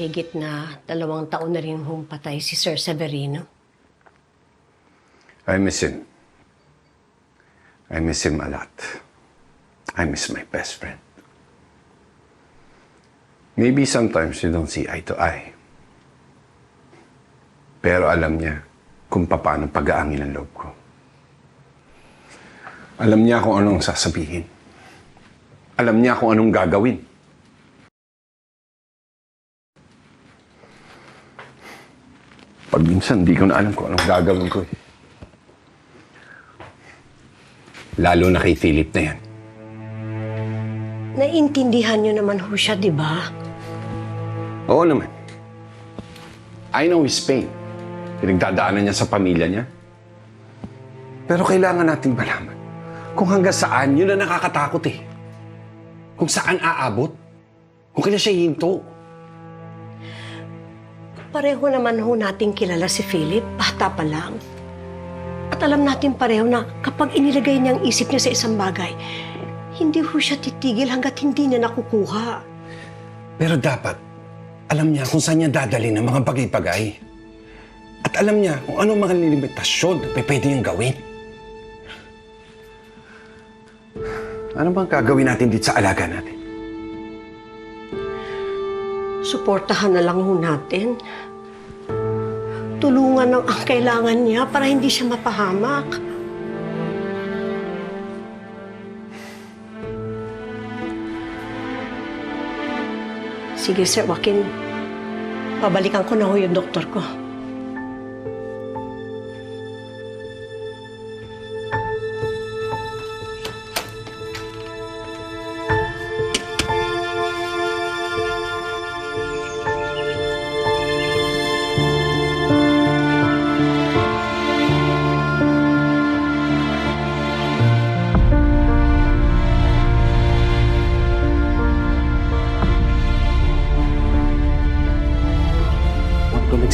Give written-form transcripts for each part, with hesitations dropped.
mahigit na 2 taon na rin patay si Sir Severino. I miss him. I miss him a lot. I miss my best friend. Maybe sometimes we don't see eye to eye. Pero alam niya kung paano pag-aangin ang loob ko. Alam niya kung anong sasabihin. Alam niya kung anong gagawin. Pag minsan, di ko na alam kung anong gagawin ko eh. Lalo na kay Philip na yan. Naiintindihan niyo naman ho siya, di ba? Oo naman. I know his pain. Pinagdadaanan niya sa pamilya niya. Pero kailangan nating malaman kung hanggang saan yun na nakakatakot eh. Kung saan aabot. Kung kailan siya hinto. Pareho naman ho nating kilala si Philip, bata pa lang. At alam natin pareho na kapag inilagay niyang isip niya sa isang bagay, hindi ho siya titigil hanggat hindi niya nakukuha. Pero dapat, alam niya kung saan niya dadali ng mga bagay-bagay. At alam niya kung anong mga limitasyon na pwede niyang gawin. Ano bang gagawin natin dito sa alaga natin? Suportahan na lang ho natin. Tulungan ang kailangan niya para hindi siya mapahamak. Sige, Sir Joaquin. Babalikan ko na ho yung doktor ko.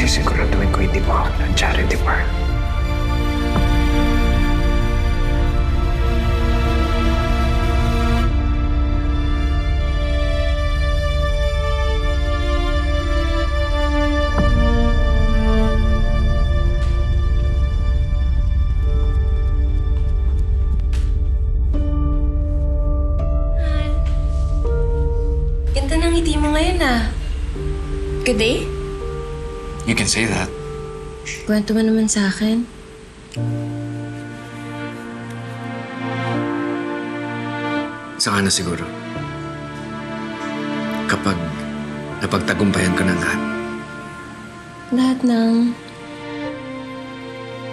Siguraduhin ko hindi mo ako ng charity bar. Ganda ng ngiti mo ngayon Good day? You can say that. Kwento mo naman sa akin. Saka na siguro. Kapag napagtagumpayan ko ng lahat. Lahat ng...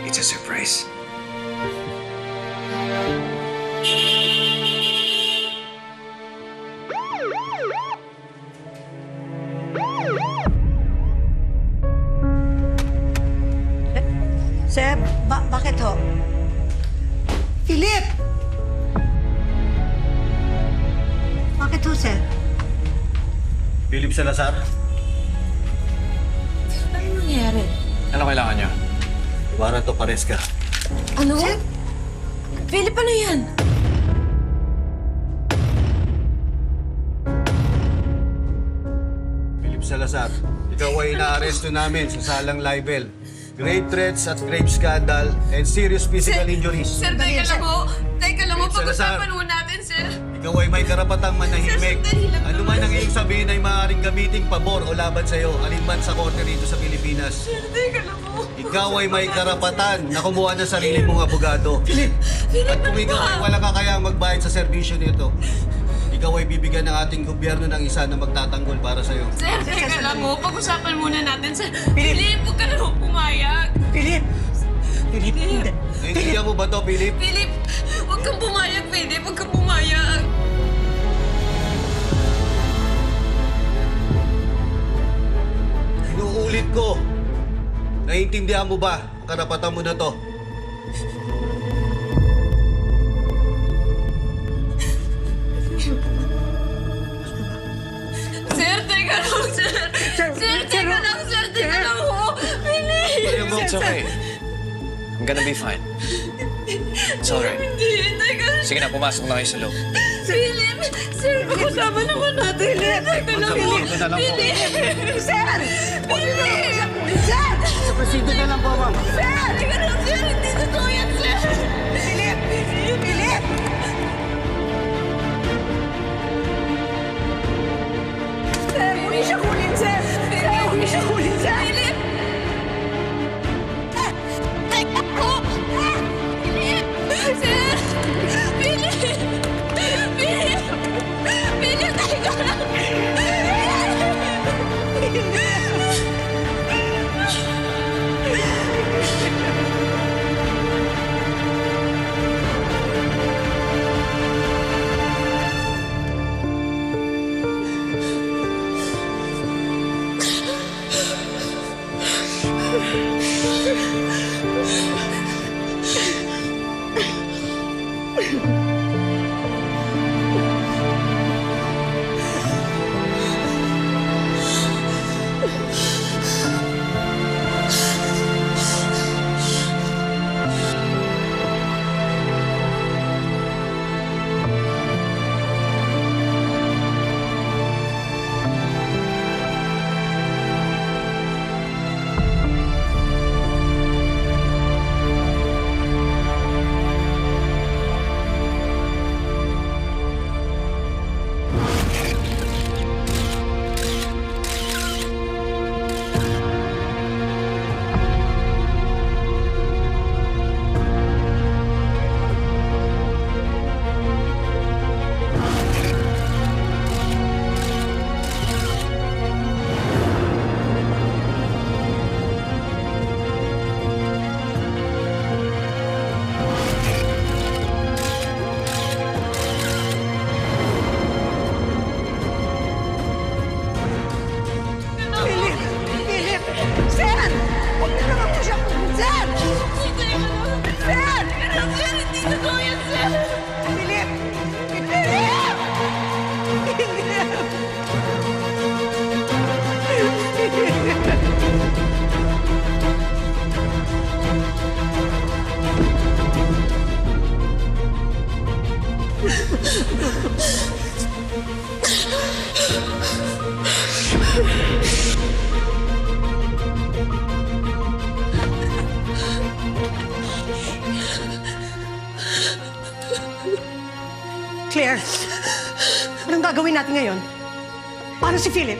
It's a surprise. Sir, bakit ho? Philip! Bakit ho, sir? Philip Salazar? Ano nangyari? Ano kailangan niya? Warrant of arrest ka. Ano? Philip, ano yan? Philip Salazar, ikaw ay inaaresto namin sa salang libel, grave threats at grave scandal, and serious physical injuries. Sir, teka lang ho. Teka lang ho. Wait, Salazar. Pag-usapan ho natin, sir. Ikaw ay may karapatang manahimik. Sir, sandali lang Ano naman, man ang sir. iyong sabihin ay maaaring gamiting pabor o laban sa iyo, alinman sa korte rito sa Pilipinas. Sir, teka lang ho. Ikaw ay may karapatan na kumuha ng sarili mong abogado. At kung ikaw ay walang kakayang magbayad sa serbisyo nito, ikaw ay bibigyan ng ating gobyerno ng isa na magtatanggol para sa iyo. Sir, teka lang ho. Pag-usapan muna natin, sir. Philip, huwag ka na ho pumayag. Philip! Philip, hindi. Naiintindihan mo ba to, Philip? Philip, huwag kang pumayag, Philip. Huwag kang pumayag. Inuulit ko. Naiintindihan mo ba ang karapatan mo na to? Sir, teka lang, sir. Sir, teka lang, sir. Teka lang ho. Philip. It's okay. I'm gonna be fine. It's alright. Hindi, teka lang. Sige na, pumasok na kayo sa loob. Philip! Sir, kasama naman natin. Teka lang po. Philip! Sir! Philip! Sir! Sa presinto na lang po, ma'am. Sir! Teka lang, sir! Hindi totoo yan, sir! Philip! Philip! Sir, huwag niyo siya kunin, sir! Sir, huwag niyo siya kunin, sir! Philip! Teka po! Philip! Sir! Philip! Philip! Philip, teka lang! Philip! Sir! Huwag niyo naman po siya kunin, sir! Sir! Sir, hindi totoo yan, sir! Philip! Philip! Philip! Claire, anong gagawin natin ngayon? Paano si Philip?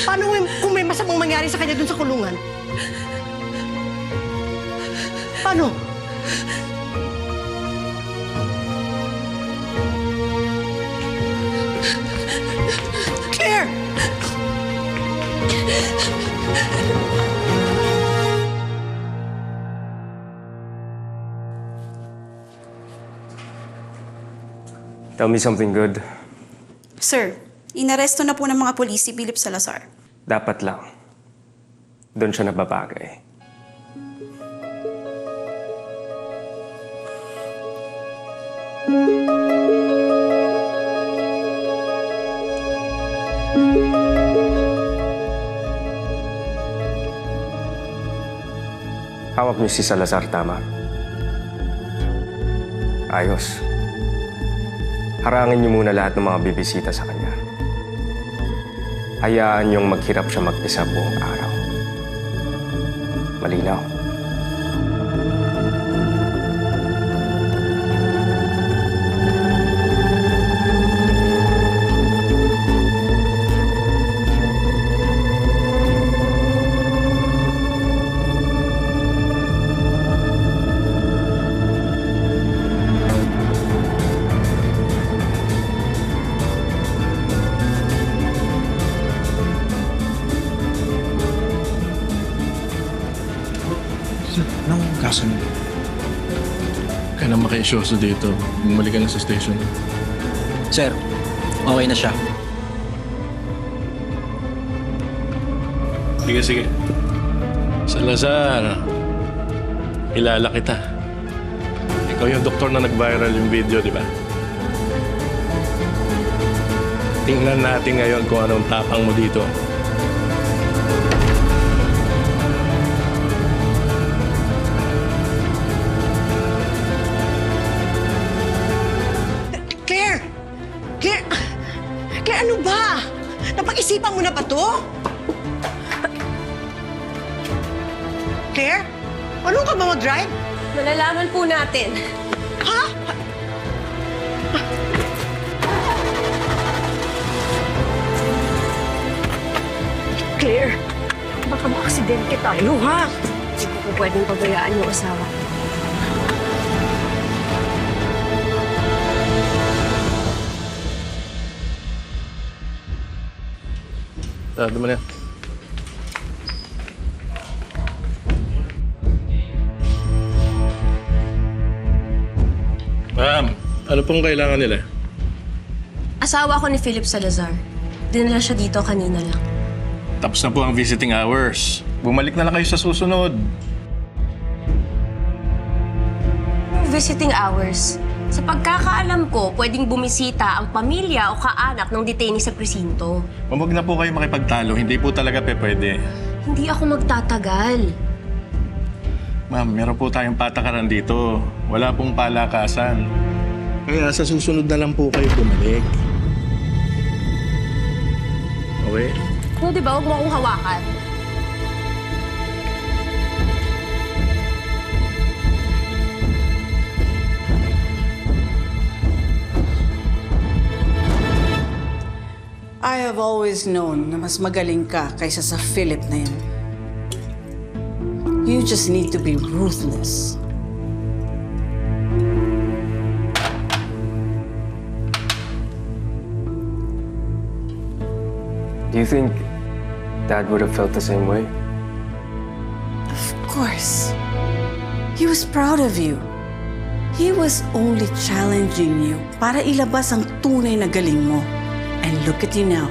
Paano kung may masamang mangyari sa kanya dun sa kulungan? Paano? Claire! Tell me something good. Sir, inaresto na po ng mga pulis si Philip Salazar. Dapat lang. Doon siya nababagay. Hawak niyo si Salazar, tama? Ayos. Harangin niyo muna lahat ng mga bibisita sa kanya. Hayaan niyong maghirap siya mag-isa buong araw. Malinaw. Anong kaso niyo? Kaya na makiisyoso dito. Bumalik ka na sa station. Sir, okay na siya. Sige, sige. Salazar, kilala kita. Ikaw yung doktor na nag-viral yung video, di ba? Tingnan natin ngayon kung anong tapang mo dito. Claire! Naisipan mo na ba to? Claire? Ano ka ba mag-drive? Malalaman po natin. Ha? Claire, baka maaksidente tayo, ha? Hindi ko po pwedeng pabayaan yung asawa. Sarado mo na yan. Ma'am, ano pong kailangan nila? Asawa ko ni Philip Salazar. Dinala siya dito kanina lang. Tapos na po ang visiting hours. Bumalik na lang kayo sa susunod. Visiting hours. Sa pagkakaalam ko, pwedeng bumisita ang pamilya o kaanak ng detainee sa presinto. Huwag na po kayo makipagtalo. Hindi po talaga pwede. Hindi ako magtatagal. Ma'am, meron po tayong patakaran dito. Wala pong palakasan. Kaya sa susunod na lang po kayo bumalik. Okay? No, di ba? Huwag mo akong hawakan. I have always known na mas magaling ka kaysa sa Philip na yan. You just need to be ruthless. Do you think Dad would have felt the same way? Of course. He was proud of you. He was only challenging you para ilabas ang tunay na galing mo. And look at you now.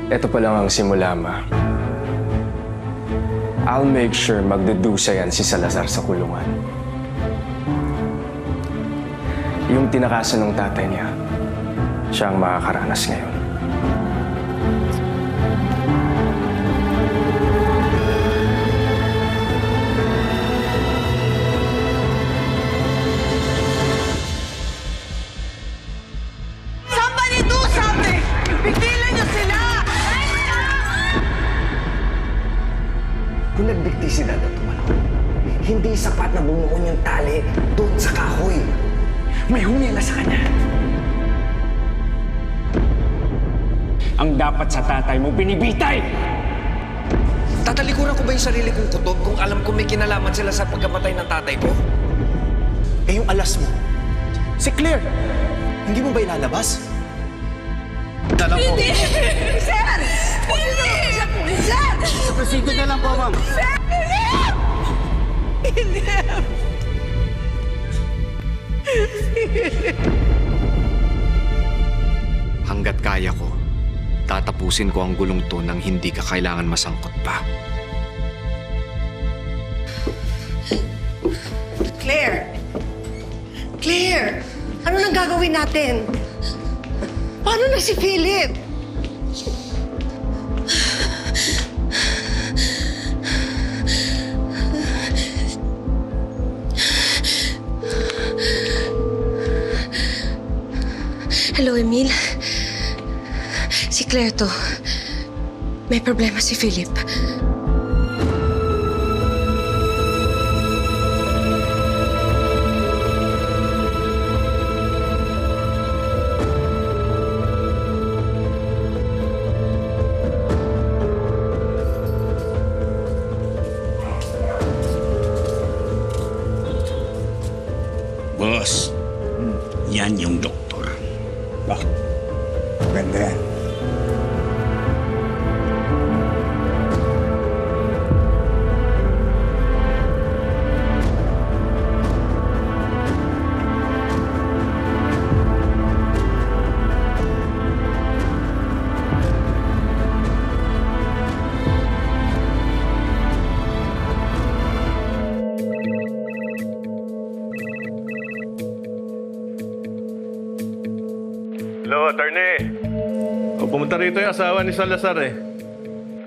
Ito pa lang ang simula, Ma. I'll make sure magdudusa yan si Salazar sa kulungan. Yung tinakasan ng tatay niya, siya ang makakaranas ngayon. Somebody do something! Pigilan niyo sila! Kung nagbigti si Dad at tumalon, hindi sapat na bumuon yung tali doon sa kahoy. May humila sa kanya. Ang dapat sa tatay mo, binibitay! Tatalikuran ko ba yung sarili kong kutob kung alam ko may kinalaman sila sa pagkamatay ng tatay ko? Eh yung alas mo, si Claire, hindi mo ba ilalabas? Dala ko. Hindi! Sir! Sir! Proceed na lang po, ma'am. Hanggat kaya ko, tatapusin ko ang gulong to nang hindi ka kailangan masangkot pa. Claire! Claire, ano nang gagawin natin? Paano na si Philip? Hello, Emil. Si Claire to. May problema si Philip. Boss, yan yung doktor. Bakit? Ganda yan. Hello, attorney. Pumunta rito yung asawa ni Salazar eh.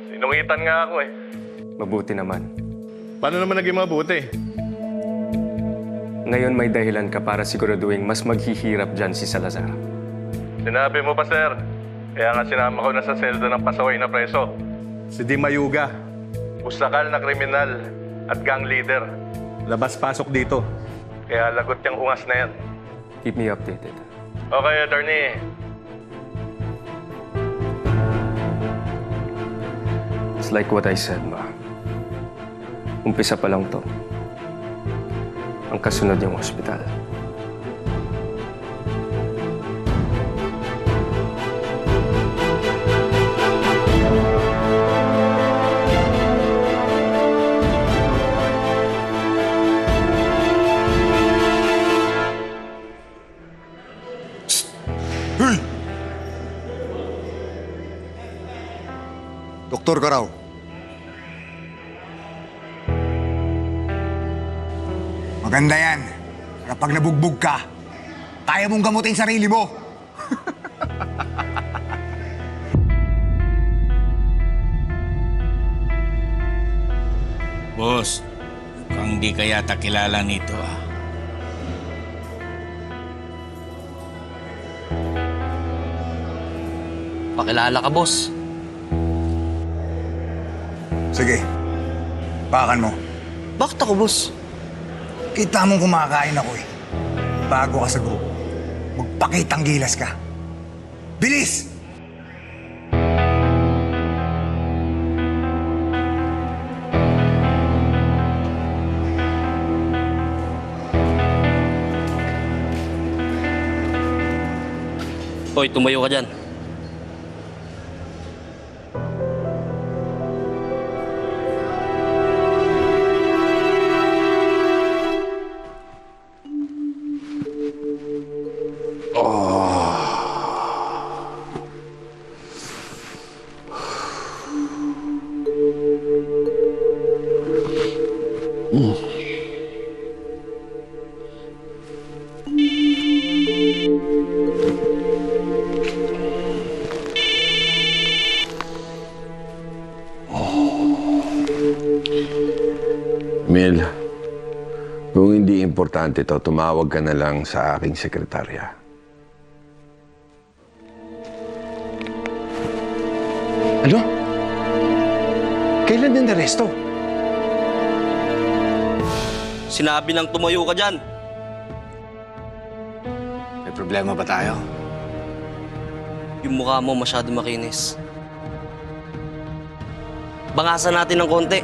Sinungitan nga ako eh. Mabuti naman. Paano naman naging mabuti? Ngayon may dahilan ka para siguraduhin mas maghihirap dyan si Salazar. Sinabi mo pa, sir. Kaya nga sinama ko na sa seldo ng pasaway na preso. Si Di Mayuga, usakal na kriminal at gang leader. Labas-pasok dito. Kaya lagot yung ungas na yan. Keep me updated. Okay, attorney. It's like what I said, Ma. Umpisa pa lang to. Ang kasunod yung ospital. Hey! Doktor ka raw. Maganda yan. Kapag nabugbog ka, kaya mong gamutin sarili mo. Boss, mukhang hindi ka yata kilala nito ah. Pakilala ka, boss. Sige, bakan mo. Bakit ako, boss? Kita mong kumakain ako eh. Bago ka sa grupo, magpakitang gilas ka. Bilis! Hoy, tumayo ka dyan. Mel, kung hindi importante to, tumawag ka na lang sa aking sekretarya. Ano? Kailan din naresto? Sinabi nang tumayo ka dyan. May problema ba tayo? Yung mukha mo masyado makinis. Bangasan natin ng konti.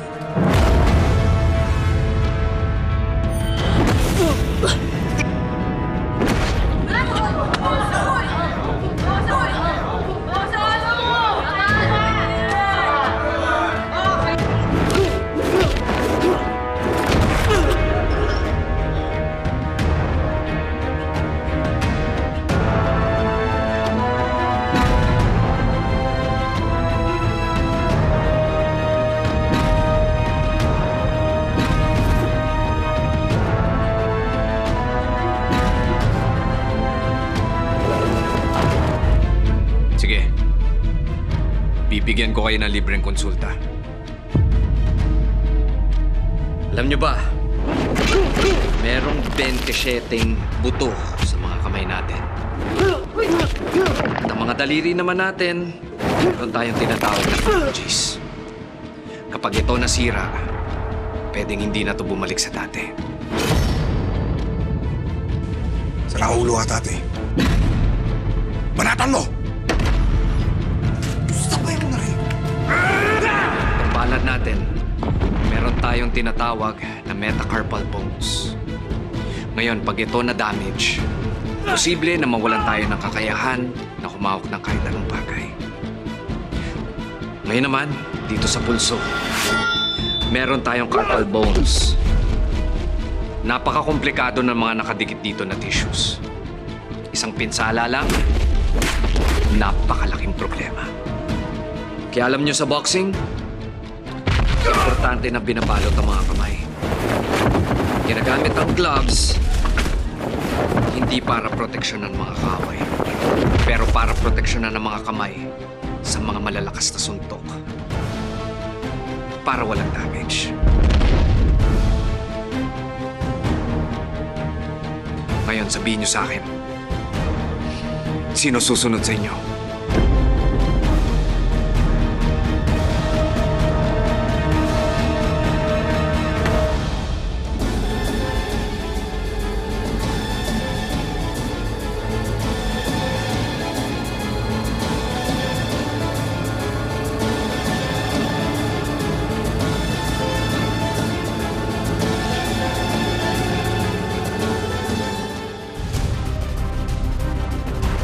Sige. Bibigyan ko kayo ng libreng konsulta. Alam nyo ba, merong 27 buto sa mga kamay natin. At ang mga daliri naman natin, meron tayong tinatawag na phalanges. Kapag ito nasira, pwedeng hindi na ito bumalik sa dati. Sa nakaulo ka, tate. Banatan mo! Sabay mo na rin. Ang palad natin, meron tayong tinatawag na metacarpal bones. Ngayon, pag ito na-damage, posible na mawalan tayo ng kakayahan na humawak ng kahit anong bagay. Ngayon naman, dito sa pulso, meron tayong carpal bones. Napaka-komplikado ng mga nakadikit dito na tissues. Isang pinsala lang, napakalaking problema. Kaya alam nyo sa boxing, importante na binabalot ang mga kamay. Ginagamit ang gloves, hindi para proteksyonan ng mga kaaway, pero para proteksyonan ng mga kamay sa mga malalakas na suntok. Para walang damage. Ngayon, sabihin niyo sa akin, sino susunod sa inyo?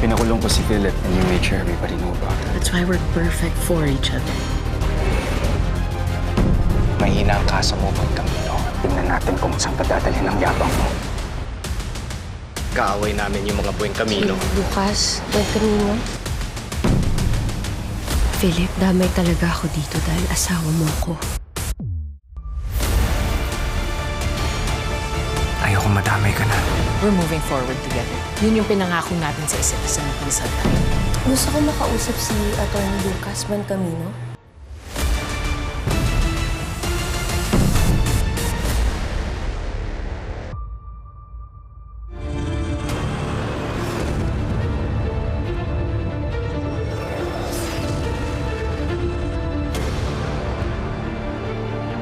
Pinakulong ko si Philip and you made sure everybody knew about it. That's why we're perfect for each other. Mahina ang kaso mo, Boy Camino. Tingnan natin kung saan ka dadalhin ang yabang mo. Kaaway namin yung mga buwing Camino. Lucas, Buen Camino. Philip, damay talaga ako dito dahil asawa mo ko. Ayoko madamay ka na. We're moving forward together. Yun yung pinangako natin sa isa't isa na pinsagan. Gusto ko makausap si Atty. Lucas Buen Camino.